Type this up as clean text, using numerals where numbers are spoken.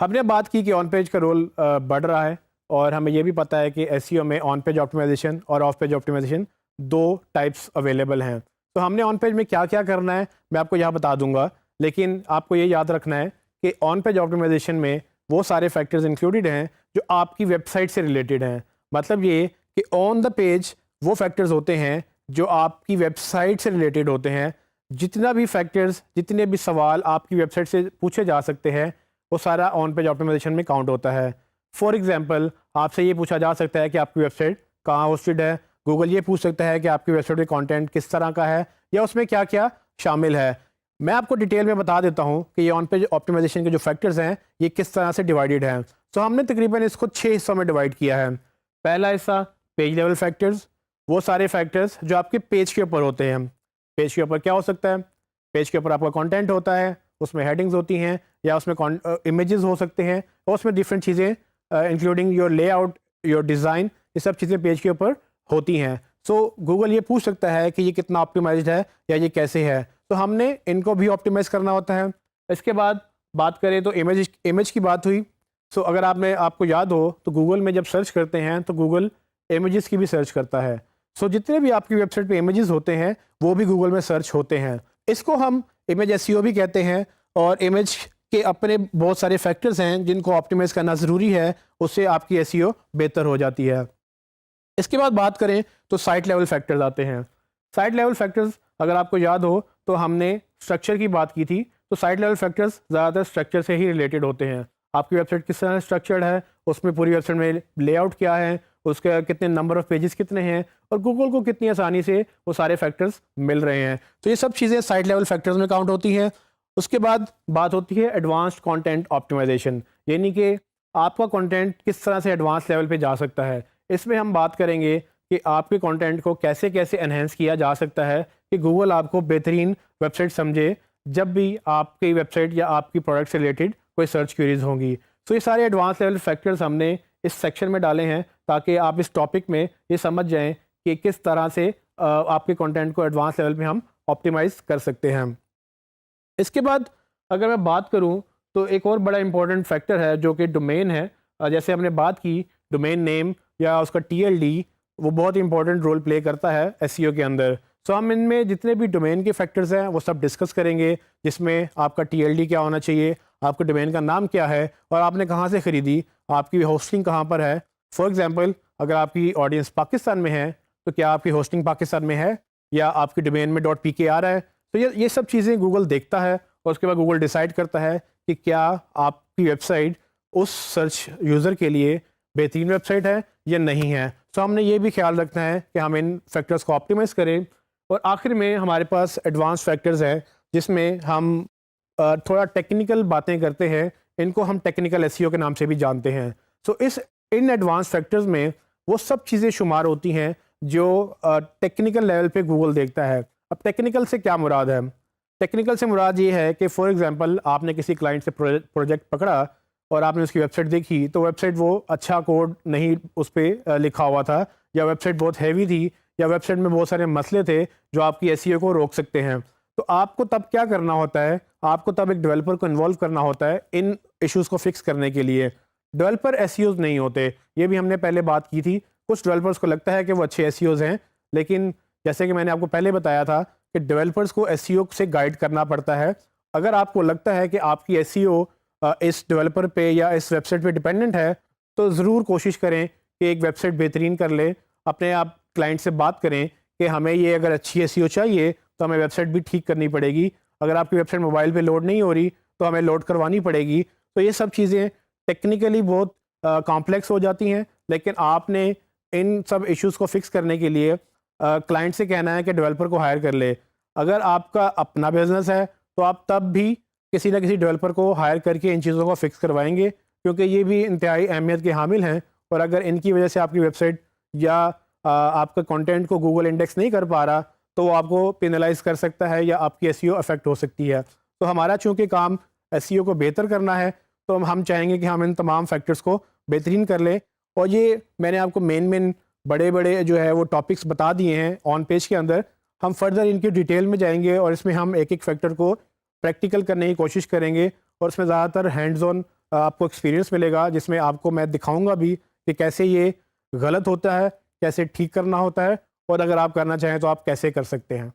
हमने बात की कि ऑन पेज का रोल बढ़ रहा है और हमें ये भी पता है कि एसईओ में ऑन पेज ऑप्टिमाइजेशन और ऑफ पेज ऑप्टिमाइजेशन दो टाइप्स अवेलेबल हैं। तो हमने ऑन पेज में क्या क्या करना है मैं आपको यहाँ बता दूंगा, लेकिन आपको ये याद रखना है कि ऑन पेज ऑप्टिमाइजेशन में वो सारे फैक्टर्स इंक्लूडेड हैं जो आपकी वेबसाइट से रिलेटेड हैं। मतलब ये कि ऑन द पेज वो फैक्टर्स होते हैं जो आपकी वेबसाइट से रिलेटेड होते हैं। जितना भी फैक्टर्स, जितने भी सवाल आपकी वेबसाइट से पूछे जा सकते हैं वो सारा ऑन पेज ऑप्टिमाइजेशन में काउंट होता है। फॉर एग्जांपल, आपसे ये पूछा जा सकता है कि आपकी वेबसाइट कहाँ होस्टेड है। गूगल ये पूछ सकता है कि आपकी वेबसाइट में कंटेंट किस तरह का है या उसमें क्या क्या शामिल है। मैं आपको डिटेल में बता देता हूँ कि ये ऑन पेज ऑप्टिमाइजेशन के जो फैक्टर्स हैं ये किस तरह से डिवाइडेड हैं। तो हमने तकरीबन इसको 6 हिस्सों में डिवाइड किया है। पहला हिस्सा पेज लेवल फैक्टर्स, वो सारे फैक्टर्स जो आपके पेज के ऊपर होते हैं। पेज के ऊपर क्या हो सकता है? पेज के ऊपर आपका कंटेंट होता है, उसमें हेडिंग्स होती हैं या उसमें इमेजेस हो सकते हैं और उसमें डिफरेंट चीज़ें including your layout, your design, ये सब चीज़ें पेज के ऊपर होती हैं। सो गूगल ये पूछ सकता है कि ये कितना ऑप्टिमाइज्ड है या ये कैसे है, तो हमने इनको भी ऑप्टिमाइज़ करना होता है। इसके बाद बात करें तो इमेज की बात हुई। सो अगर आपको याद हो तो गूगल में जब सर्च करते हैं तो गूगल इमेजेस की भी सर्च करता है। सो जितने भी आपकी वेबसाइट पे इमेजेस होते हैं वो भी गूगल में सर्च होते हैं। इसको हम इमेज एसईओ भी कहते हैं और इमेज के अपने बहुत सारे फैक्टर्स हैं जिनको ऑप्टिमाइज करना ज़रूरी है, उससे आपकी एसईओ बेहतर हो जाती है। इसके बाद बात करें तो साइट लेवल फैक्टर्स आते हैं। साइट लेवल फैक्टर्स अगर आपको याद हो तो हमने स्ट्रक्चर की बात की थी, तो साइट लेवल फैक्टर्स ज़्यादातर स्ट्रक्चर से ही रिलेटेड होते हैं। आपकी वेबसाइट किस तरह स्ट्रक्चर्ड है, उसमें पूरी वेबसाइट में लेआउट क्या है, उसके कितने नंबर ऑफ़ पेजेस कितने हैं और गूगल को कितनी आसानी से वो सारे फैक्टर्स मिल रहे हैं। तो ये सब चीज़ें साइट लेवल फैक्टर्स में काउंट होती हैं। उसके बाद बात होती है एडवांस्ड कंटेंट ऑप्टिमाइजेशन, यानी कि आपका कंटेंट किस तरह से एडवांस लेवल पे जा सकता है। इसमें हम बात करेंगे कि आपके कंटेंट को कैसे कैसे एनहेंस किया जा सकता है कि गूगल आपको बेहतरीन वेबसाइट समझे जब भी आपकी वेबसाइट या आपकी प्रोडक्ट से रिलेटेड कोई सर्च क्वेरीज होंगी। तो ये सारे एडवांस लेवल फैक्टर्स हमने इस सेक्शन में डाले हैं ताकि आप इस टॉपिक में ये समझ जाएं कि किस तरह से आपके कंटेंट को एडवांस लेवल पे हम ऑप्टिमाइज़ कर सकते हैं। इसके बाद अगर मैं बात करूं तो एक और बड़ा इंपॉर्टेंट फैक्टर है जो कि डोमेन है। जैसे हमने बात की डोमेन नेम या उसका टीएलडी, वो बहुत इंपॉर्टेंट रोल प्ले करता है एसईओ के अंदर। सो हम इनमें जितने भी डोमेन के फैक्टर्स हैं वो सब डिस्कस करेंगे, जिसमें आपका टीएलडी क्या होना चाहिए, आपके डोमेन का नाम क्या है और आपने कहाँ से ख़रीदी, आपकी होस्टिंग कहाँ पर है। फॉर एग्जांपल, अगर आपकी ऑडियंस पाकिस्तान में है तो क्या आपकी होस्टिंग पाकिस्तान में है या आपकी डोमेन में .pk आ रहा है। तो ये सब चीज़ें गूगल देखता है और उसके बाद गूगल डिसाइड करता है कि क्या आपकी वेबसाइट उस सर्च यूज़र के लिए बेहतरीन वेबसाइट है या नहीं है। तो हमने ये भी ख्याल रखना है कि हम इन फैक्टर्स को ऑप्टिमाइज़ करें। और आखिर में हमारे पास एडवांस फैक्टर्स हैं जिसमें हम थोड़ा टेक्निकल बातें करते हैं, इनको हम टेक्निकल एसईओ के नाम से भी जानते हैं। सो इन एडवांस फैक्टर्स में वो सब चीज़ें शुमार होती हैं जो टेक्निकल लेवल पे गूगल देखता है। अब टेक्निकल से क्या मुराद है? टेक्निकल से मुराद ये है कि फॉर एग्जांपल आपने किसी क्लाइंट से प्रोजेक्ट पकड़ा और आपने उसकी वेबसाइट देखी तो वेबसाइट वो अच्छा कोड नहीं उस पर लिखा हुआ था या वेबसाइट बहुत हैवी थी या वेबसाइट में बहुत सारे मसले थे जो आपकी एसईओ को रोक सकते हैं। तो आपको तब क्या करना होता है? आपको तब एक डेवलपर को इन्वॉल्व करना होता है इन इश्यूज़ को फिक्स करने के लिए। डेवलपर एसईओज नहीं होते, ये भी हमने पहले बात की थी। कुछ डेवलपर्स को लगता है कि वो अच्छे एसईओज हैं, लेकिन जैसे कि मैंने आपको पहले बताया था कि डेवलपर्स को एसईओ से गाइड करना पड़ता है। अगर आपको लगता है कि आपकी एसईओ इस डेवलपर पे या इस वेबसाइट पे डिपेंडेंट है तो ज़रूर कोशिश करें कि एक वेबसाइट बेहतरीन कर ले। अपने आप क्लाइंट से बात करें कि हमें ये अगर अच्छी एसईओ चाहिए तो हमें वेबसाइट भी ठीक करनी पड़ेगी। अगर आपकी वेबसाइट मोबाइल पे लोड नहीं हो रही तो हमें लोड करवानी पड़ेगी। तो ये सब चीज़ें टेक्निकली बहुत कॉम्प्लेक्स हो जाती हैं, लेकिन आपने इन सब इश्यूज़ को फिक्स करने के लिए क्लाइंट से कहना है कि डेवलपर को हायर कर ले। अगर आपका अपना बिजनेस है तो आप तब भी किसी ना किसी डेवलपर को हायर करके इन चीज़ों को फिक्स करवाएंगे, क्योंकि ये भी इंतहाई अहमियत के हामिल हैं। और अगर इनकी वजह से आपकी वेबसाइट या आपका कंटेंट को गूगल इंडेक्स नहीं कर पा रहा तो वो आपको पेनलाइज कर सकता है या आपकी एसईओ अफेक्ट हो सकती है। तो हमारा चूँकि काम एसईओ को बेहतर करना है तो हम चाहेंगे कि हम इन तमाम फैक्टर्स को बेहतरीन कर लें। और ये मैंने आपको मेन बड़े बड़े जो है वो टॉपिक्स बता दिए हैं ऑन पेज के अंदर। हम फर्दर इनकी डिटेल में जाएंगे और इसमें हम एक एक फैक्टर को प्रैक्टिकल करने की कोशिश करेंगे और इसमें ज़्यादातर हैंड्स ऑन आपको एक्सपीरियंस मिलेगा, जिसमें आपको मैं दिखाऊंगा भी कि कैसे ये गलत होता है, कैसे ठीक करना होता है, और अगर आप करना चाहें तो आप कैसे कर सकते हैं।